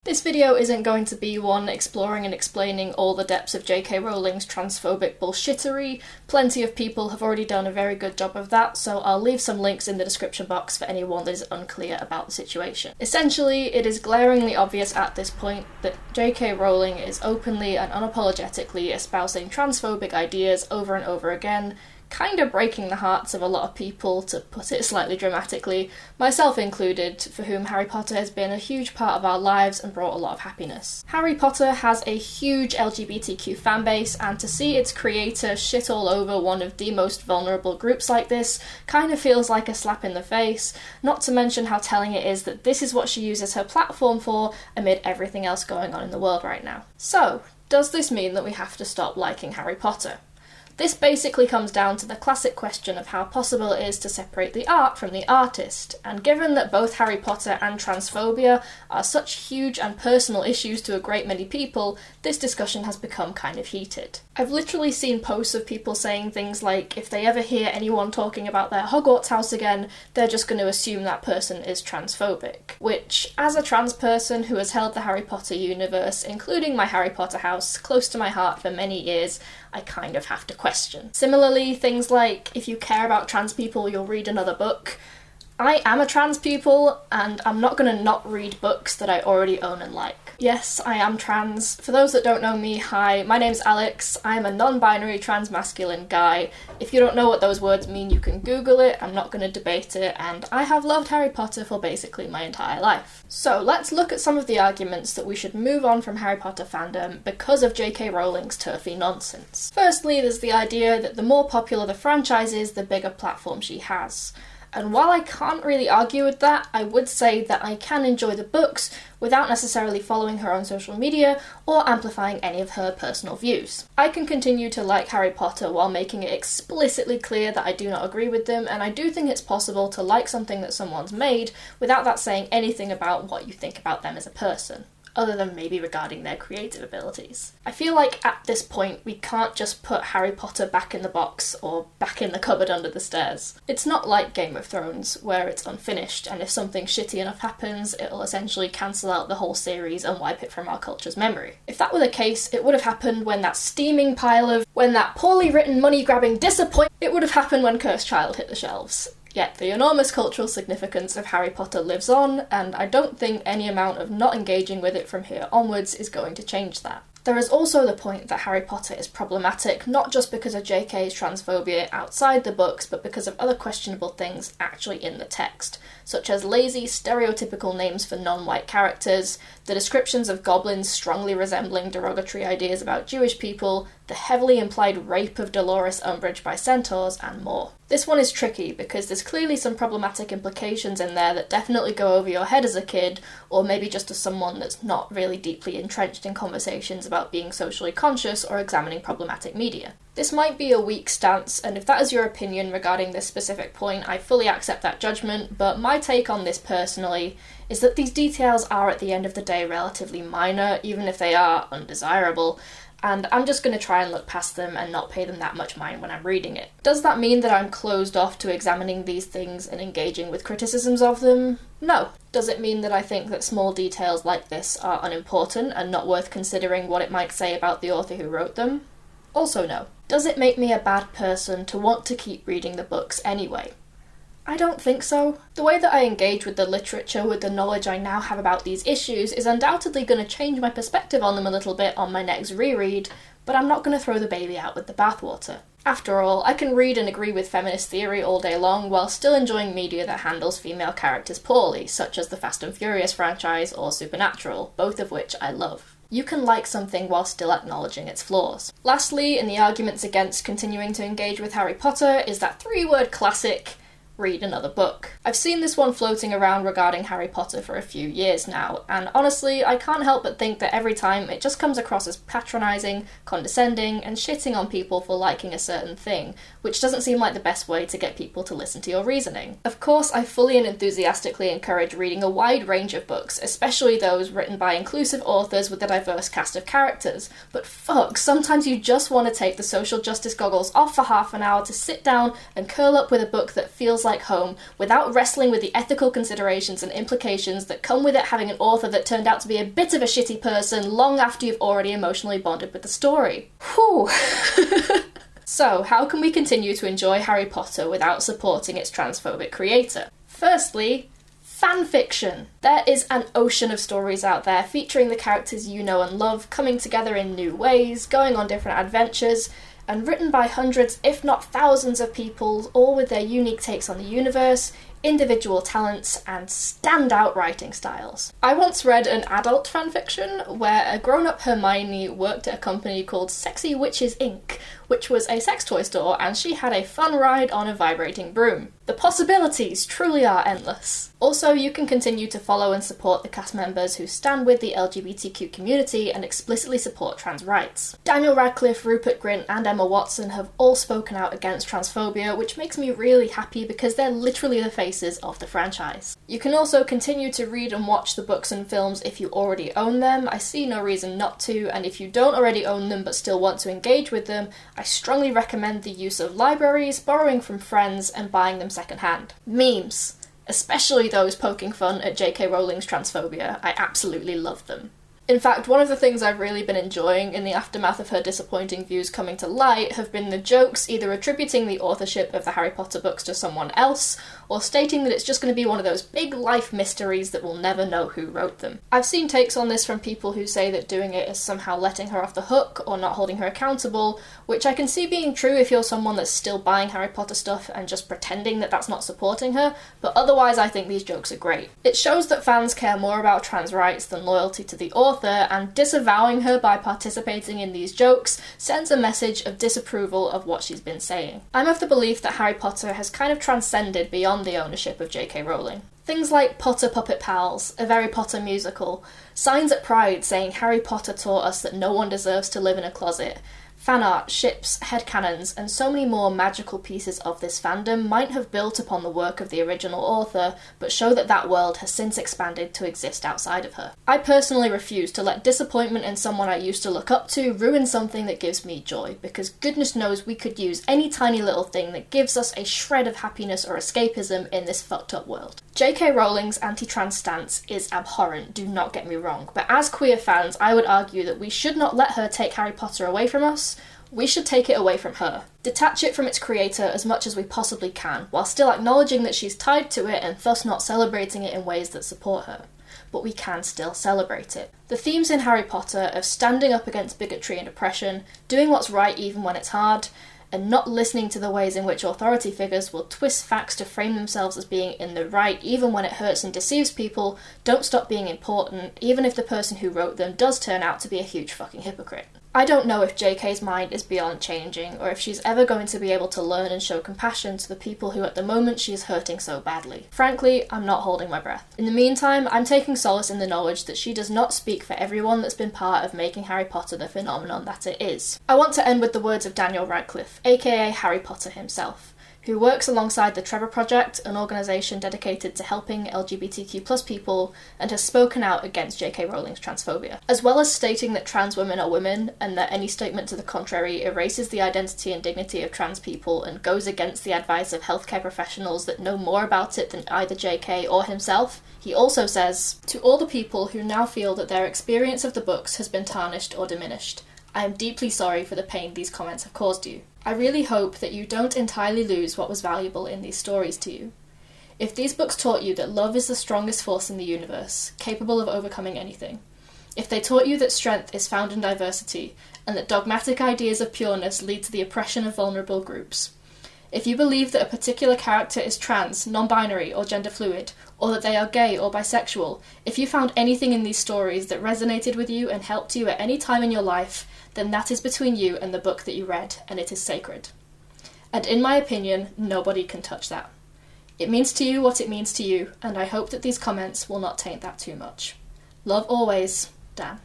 This video isn't going to be one exploring and explaining all the depths of J.K. Rowling's transphobic bullshittery. Plenty of people have already done a very good job of that, so I'll leave some links in the description box for anyone that is unclear about the situation. Essentially, it is glaringly obvious at this point that J.K. Rowling is openly and unapologetically espousing transphobic ideas over and over again, kind of breaking the hearts of a lot of people, to put it slightly dramatically, myself included, for whom Harry Potter has been a huge part of our lives and brought a lot of happiness. Harry Potter has a huge LGBTQ fanbase, and to see its creator shit all over one of the most vulnerable groups like this kind of feels like a slap in the face, not to mention how telling it is that this is what she uses her platform for amid everything else going on in the world right now. So, does this mean that we have to stop liking Harry Potter? This basically comes down to the classic question of how possible it is to separate the art from the artist, and given that both Harry Potter and transphobia are such huge and personal issues to a great many people, this discussion has become kind of heated. I've literally seen posts of people saying things like if they ever hear anyone talking about their Hogwarts house again, they're just going to assume that person is transphobic, which, as a trans person who has held the Harry Potter universe, including my Harry Potter house, close to my heart for many years, I kind of have to question. Similarly, things like, if you care about trans people, you'll read another book. I am a trans pupil, and I'm not going to not read books that I already own and like. Yes, I am trans. For those that don't know me, hi, my name's Alex. I'm a non-binary trans-masculine guy. If you don't know what those words mean, you can Google it. I'm not going to debate it, and I have loved Harry Potter for basically my entire life. So let's look at some of the arguments that we should move on from Harry Potter fandom because of J.K. Rowling's TERFy nonsense. Firstly, there's the idea that the more popular the franchise is, the bigger platform she has. And while I can't really argue with that, I would say that I can enjoy the books without necessarily following her on social media or amplifying any of her personal views. I can continue to like Harry Potter while making it explicitly clear that I do not agree with them, and I do think it's possible to like something that someone's made without that saying anything about what you think about them as a person, other than maybe regarding their creative abilities. I feel like at this point we can't just put Harry Potter back in the box or back in the cupboard under the stairs. It's not like Game of Thrones, where it's unfinished, and if something shitty enough happens, it'll essentially cancel out the whole series and wipe it from our culture's memory. If that were the case, it would have happened when that poorly written, money-grabbing disappointment, it would have happened when Cursed Child hit the shelves. Yet the enormous cultural significance of Harry Potter lives on, and I don't think any amount of not engaging with it from here onwards is going to change that. There is also the point that Harry Potter is problematic, not just because of JK's transphobia outside the books, but because of other questionable things actually in the text, such as lazy, stereotypical names for non-white characters, the descriptions of goblins strongly resembling derogatory ideas about Jewish people, the heavily implied rape of Dolores Umbridge by centaurs, and more. This one is tricky because there's clearly some problematic implications in there that definitely go over your head as a kid, or maybe just as someone that's not really deeply entrenched in conversations about being socially conscious or examining problematic media. This might be a weak stance, and if that is your opinion regarding this specific point, I fully accept that judgment, but my take on this personally is that these details are at the end of the day relatively minor, even if they are undesirable, and I'm just going to try and look past them and not pay them that much mind when I'm reading it. Does that mean that I'm closed off to examining these things and engaging with criticisms of them? No. Does it mean that I think that small details like this are unimportant and not worth considering what it might say about the author who wrote them? Also no. Does it make me a bad person to want to keep reading the books anyway? I don't think so. The way that I engage with the literature with the knowledge I now have about these issues is undoubtedly going to change my perspective on them a little bit on my next reread, but I'm not going to throw the baby out with the bathwater. After all, I can read and agree with feminist theory all day long while still enjoying media that handles female characters poorly, such as the Fast and Furious franchise or Supernatural, both of which I love. You can like something while still acknowledging its flaws. Lastly, in the arguments against continuing to engage with Harry Potter is that three-word classic, read another book. I've seen this one floating around regarding Harry Potter for a few years now, and honestly, I can't help but think that every time it just comes across as patronising, condescending, and shitting on people for liking a certain thing, which doesn't seem like the best way to get people to listen to your reasoning. Of course, I fully and enthusiastically encourage reading a wide range of books, especially those written by inclusive authors with a diverse cast of characters, but fuck, sometimes you just want to take the social justice goggles off for half an hour to sit down and curl up with a book that feels like home without wrestling with the ethical considerations and implications that come with it having an author that turned out to be a bit of a shitty person long after you've already emotionally bonded with the story. Whew. So, how can we continue to enjoy Harry Potter without supporting its transphobic creator? Firstly, fanfiction. There is an ocean of stories out there featuring the characters you know and love coming together in new ways, going on different adventures, and written by hundreds, if not thousands of people, all with their unique takes on the universe, individual talents, and standout writing styles. I once read an adult fanfiction where a grown-up Hermione worked at a company called Sexy Witches Inc., which was a sex toy store, and she had a fun ride on a vibrating broom. The possibilities truly are endless. Also, you can continue to follow and support the cast members who stand with the LGBTQ community and explicitly support trans rights. Daniel Radcliffe, Rupert Grint, and Emma Watson have all spoken out against transphobia, which makes me really happy because they're literally the faces of the franchise. You can also continue to read and watch the books and films if you already own them. I see no reason not to, and if you don't already own them but still want to engage with them, I strongly recommend the use of libraries, borrowing from friends, and buying them secondhand. Memes, especially those poking fun at J.K. Rowling's transphobia. I absolutely love them. In fact, one of the things I've really been enjoying in the aftermath of her disappointing views coming to light have been the jokes either attributing the authorship of the Harry Potter books to someone else, or stating that it's just going to be one of those big life mysteries that we'll never know who wrote them. I've seen takes on this from people who say that doing it is somehow letting her off the hook or not holding her accountable, which I can see being true if you're someone that's still buying Harry Potter stuff and just pretending that that's not supporting her, but otherwise I think these jokes are great. It shows that fans care more about trans rights than loyalty to the author, and disavowing her by participating in these jokes sends a message of disapproval of what she's been saying. I'm of the belief that Harry Potter has kind of transcended beyond the ownership of J.K. Rowling. Things like Potter Puppet Pals, a Very Potter musical, signs at Pride saying Harry Potter taught us that no one deserves to live in a closet, fan art, ships, headcanons, and so many more magical pieces of this fandom might have built upon the work of the original author, but show that that world has since expanded to exist outside of her. I personally refuse to let disappointment in someone I used to look up to ruin something that gives me joy, because goodness knows we could use any tiny little thing that gives us a shred of happiness or escapism in this fucked up world. J.K. Rowling's anti-trans stance is abhorrent, do not get me wrong, but as queer fans, I would argue that we should not let her take Harry Potter away from us, we should take it away from her. Detach it from its creator as much as we possibly can, while still acknowledging that she's tied to it and thus not celebrating it in ways that support her. But we can still celebrate it. The themes in Harry Potter of standing up against bigotry and oppression, doing what's right even when it's hard, and not listening to the ways in which authority figures will twist facts to frame themselves as being in the right even when it hurts and deceives people, don't stop being important, even if the person who wrote them does turn out to be a huge fucking hypocrite. I don't know if JK's mind is beyond changing, or if she's ever going to be able to learn and show compassion to the people who at the moment she is hurting so badly. Frankly, I'm not holding my breath. In the meantime, I'm taking solace in the knowledge that she does not speak for everyone that's been part of making Harry Potter the phenomenon that it is. I want to end with the words of Daniel Radcliffe, aka Harry Potter himself, who works alongside the Trevor Project, an organisation dedicated to helping LGBTQ+ people, and has spoken out against J.K. Rowling's transphobia. As well as stating that trans women are women, and that any statement to the contrary erases the identity and dignity of trans people and goes against the advice of healthcare professionals that know more about it than either J.K. or himself, he also says, "To all the people who now feel that their experience of the books has been tarnished or diminished, I am deeply sorry for the pain these comments have caused you. I really hope that you don't entirely lose what was valuable in these stories to you. If these books taught you that love is the strongest force in the universe, capable of overcoming anything, if they taught you that strength is found in diversity, and that dogmatic ideas of pureness lead to the oppression of vulnerable groups, if you believe that a particular character is trans, non-binary, or gender fluid, or that they are gay or bisexual, if you found anything in these stories that resonated with you and helped you at any time in your life, then that is between you and the book that you read, and it is sacred. And in my opinion, nobody can touch that. It means to you what it means to you, and I hope that these comments will not taint that too much. Love always, Dan."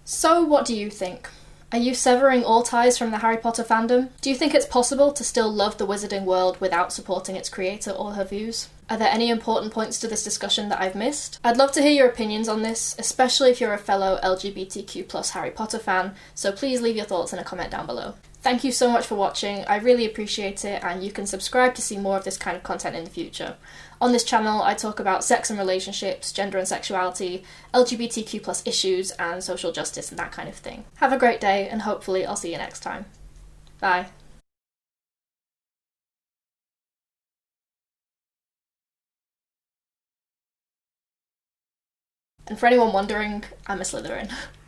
So what do you think? Are you severing all ties from the Harry Potter fandom? Do you think it's possible to still love the wizarding world without supporting its creator or her views? Are there any important points to this discussion that I've missed? I'd love to hear your opinions on this, especially if you're a fellow LGBTQ+ Harry Potter fan, so please leave your thoughts in a comment down below. Thank you so much for watching, I really appreciate it, and you can subscribe to see more of this kind of content in the future. On this channel I talk about sex and relationships, gender and sexuality, LGBTQ+ issues, and social justice and that kind of thing. Have a great day, and hopefully I'll see you next time. Bye. And for anyone wondering, I'm a Slytherin.